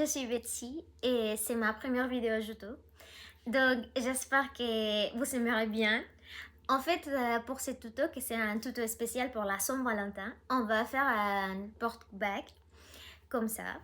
suis Betsy et c'est ma première vidéo YouTube. Donc, j'espère que vous aimerez bien. En fait, pour ce tuto, que c'est un tuto spécial pour la Saint-Valentin, on va faire un porte-bag comme ça.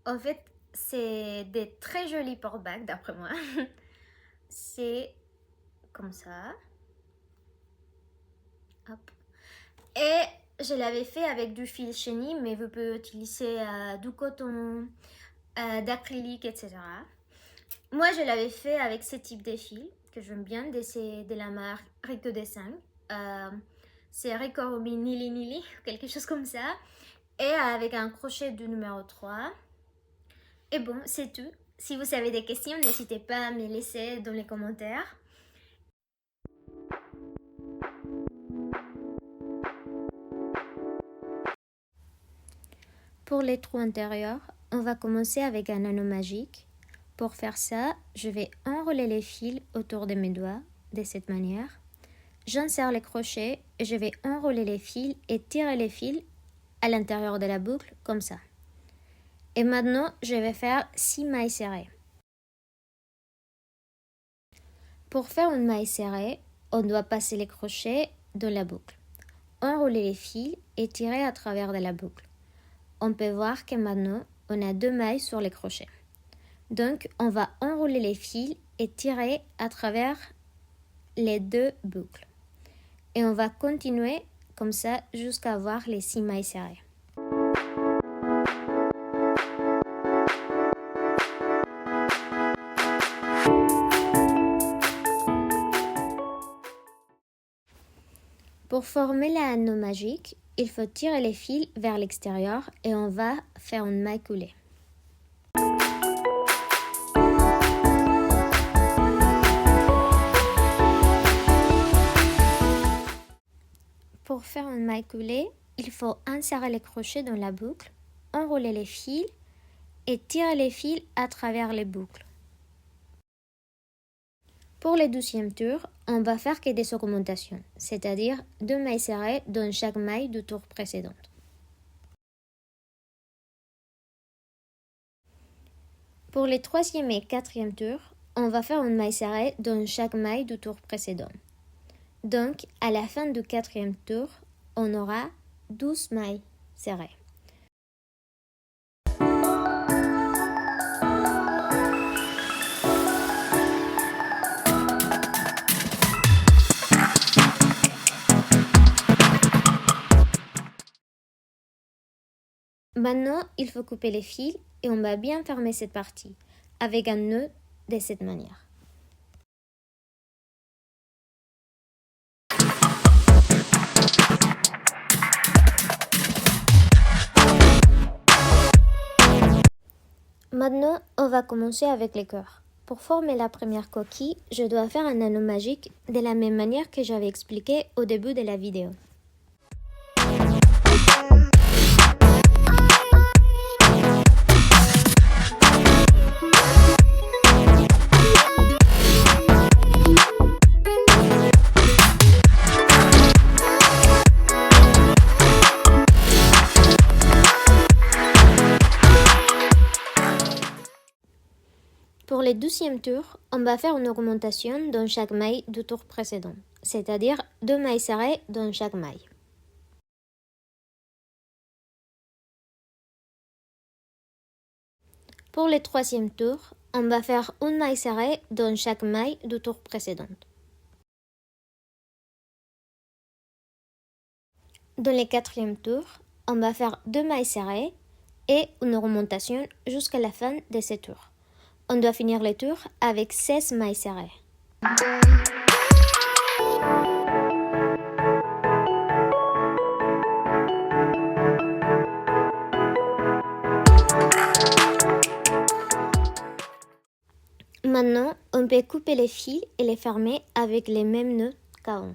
En fait, c'est des très jolis porte-bags d'après moi. C'est comme ça. Hop. Et je l'avais fait avec du fil chenille, mais vous pouvez utiliser du coton, d'acrylique, etc. Moi, je l'avais fait avec ce type de fil que j'aime bien, de la marque Rico Design. C'est Rico Nili Nili, quelque chose comme ça. Et avec un crochet du numéro 3. Et bon, c'est tout. Si vous avez des questions, n'hésitez pas à me laisser dans les commentaires. Pour les trous intérieurs, on va commencer avec un anneau magique. Pour faire ça, je vais enrouler les fils autour de mes doigts, de cette manière. J'insère les crochets et je vais enrouler les fils et tirer les fils à l'intérieur de la boucle, comme ça. Et maintenant, je vais faire 6 mailles serrées. Pour faire une maille serrée, on doit passer les crochets dans la boucle, enrouler les fils et tirer à travers de la boucle. On peut voir que maintenant, on a 2 mailles sur les crochets. Donc, on va enrouler les fils et tirer à travers les 2 boucles. Et on va continuer comme ça jusqu'à avoir les 6 mailles serrées. Pour former l'anneau magique, il faut tirer les fils vers l'extérieur et on va faire une maille coulée. Pour faire une maille coulée, il faut insérer les crochets dans la boucle, enrouler les fils et tirer les fils à travers les boucles. Pour le 12e tour, on va faire que des augmentations, c'est-à-dire 2 mailles serrées dans chaque maille du tour précédent. Pour les 3e et 4e tours, on va faire une maille serrée dans chaque maille du tour précédent. Donc, à la fin du 4e tour, on aura 12 mailles serrées. Maintenant, il faut couper les fils et on va bien fermer cette partie avec un nœud de cette manière. Maintenant, on va commencer avec les cœurs. Pour former la première coquille, je dois faire un anneau magique de la même manière que j'avais expliqué au début de la vidéo. Pour le 12e tour, on va faire une augmentation dans chaque maille du tour précédent, c'est-à-dire 2 mailles serrées dans chaque maille. Pour le 3e tour, on va faire une maille serrée dans chaque maille du tour précédent. Dans le 4e tour, on va faire 2 mailles serrées et une augmentation jusqu'à la fin de ce tour. On doit finir le tour avec 16 mailles serrées. Maintenant, on peut couper les fils et les fermer avec les mêmes nœuds qu'avant.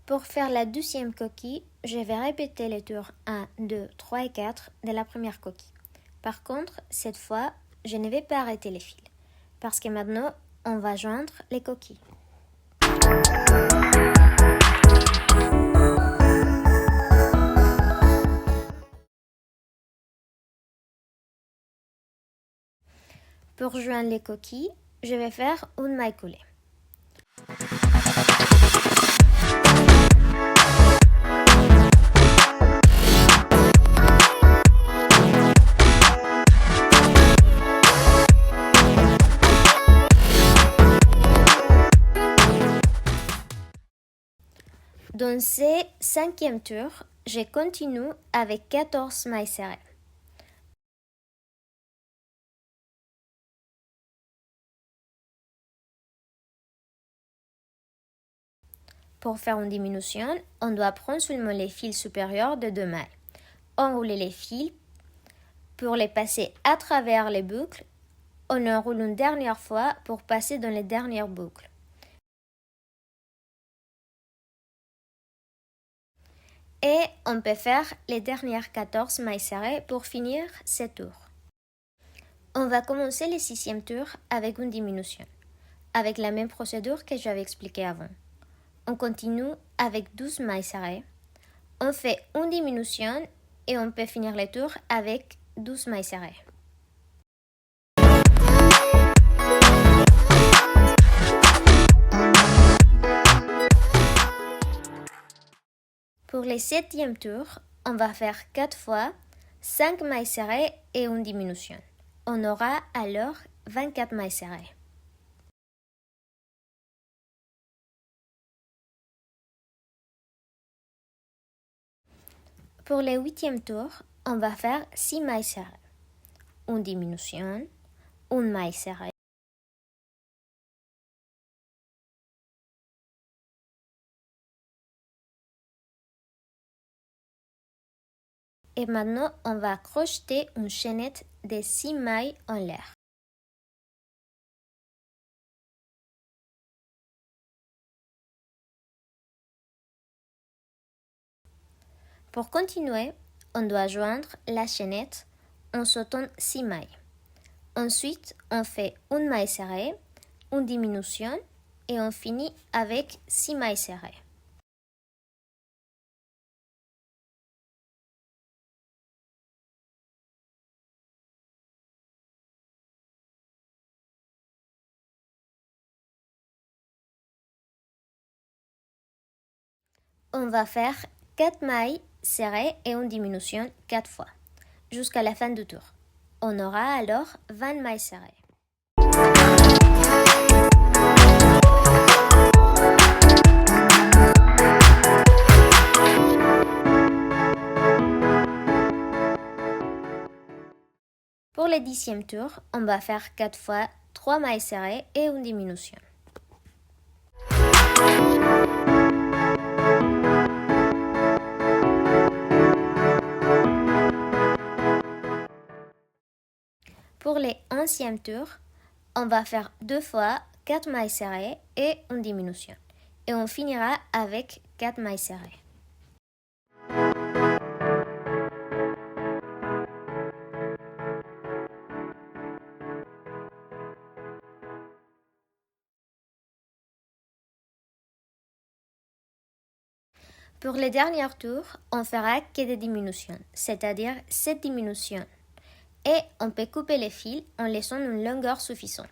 Pour faire la 12e coquille, je vais répéter les tours 1, 2, 3 et 4 de la première coquille. Par contre, cette fois, je ne vais pas arrêter les fils, parce que maintenant, on va joindre les coquilles. Pour joindre les coquilles, je vais faire une maille coulée. Dans ce 5e tour, je continue avec 14 mailles serrées. Pour faire une diminution, on doit prendre seulement les fils supérieurs de 2 mailles. Enrouler les fils. Pour les passer à travers les boucles, on enroule une dernière fois pour passer dans les dernières boucles. Et on peut faire les dernières 14 mailles serrées pour finir ce tour. On va commencer le 6e tour avec une diminution, avec la même procédure que j'avais expliquée avant. On continue avec 12 mailles serrées. On fait une diminution et on peut finir le tour avec 12 mailles serrées. Pour le 7e tour, on va faire 4 fois 5 mailles serrées et une diminution. On aura alors 24 mailles serrées. Pour le 8e tour, on va faire 6 mailles serrées, une diminution, une maille serrée. Et maintenant, on va crocheter une chaînette de 6 mailles en l'air. Pour continuer, on doit joindre la chaînette en sautant 6 mailles. Ensuite, on fait une maille serrée, une diminution et on finit avec 6 mailles serrées. On va faire 4 mailles serrées et une diminution 4 fois, jusqu'à la fin du tour. On aura alors 20 mailles serrées. Pour le 10e tour, on va faire 4 fois 3 mailles serrées et une diminution. Pour le 11e tour, on va faire 2 fois 4 mailles serrées et une diminution. Et on finira avec 4 mailles serrées. Pour le dernier tour, on fera que des diminutions, c'est-à-dire 7 diminutions. Et on peut couper les fils en laissant une longueur suffisante.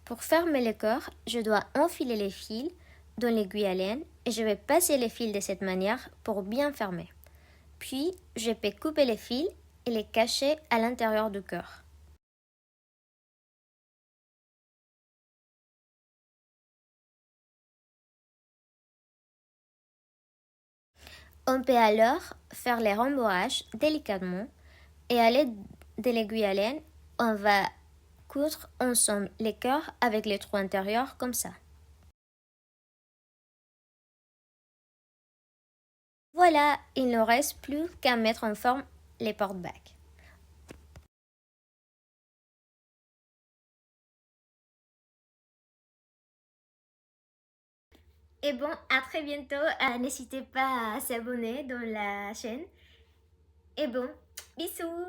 Pour fermer le corps, je dois enfiler les fils dans l'aiguille à laine et je vais passer les fils de cette manière pour bien fermer. Puis, je peux couper les fils et les cacher à l'intérieur du corps. On peut alors faire les rembourrages délicatement et à l'aide de l'aiguille à laine, on va coudre ensemble les cœurs avec les trous intérieurs comme ça. Voilà, il ne reste plus qu'à mettre en forme les porte-bacs. Et bon, à très bientôt. N'hésitez pas à s'abonner dans la chaîne. Et bon, bisous!